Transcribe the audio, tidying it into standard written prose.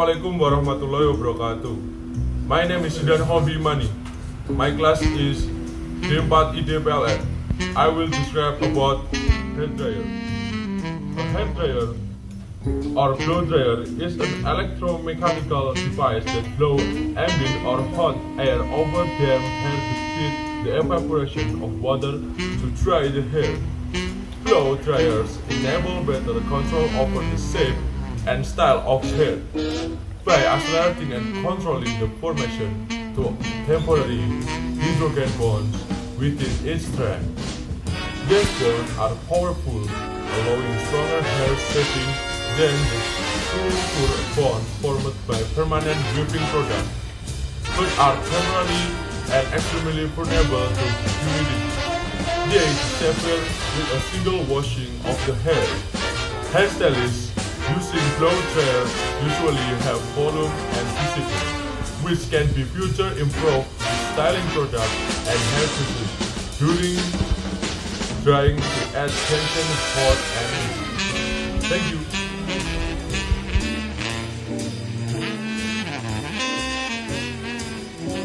Assalamualaikum warahmatullahi wabarakatuh. My name is Syidan Imani. My class is D4 ID PLN. I will describe about hairdryer. A hairdryer or blow dryer is an electromechanical device that blows ambient or hot air over damp hair to speed the evaporation of water to dry the hair. Blow dryers enable better control over the shape and style of hair by accelerating and controlling the formation to temporary hydrogen bonds within each strand. These bonds are powerful, allowing stronger hair shaping than the sulfur bonds formed by permanent weaving products, but are temporary and extremely vulnerable to humidity. They disappear with a single washing of the hair. Hairstylists using blow dryers usually have volume and discipline, which can be further improved with styling products and hair precision during drying to add tension, hold, and heat. Thank you.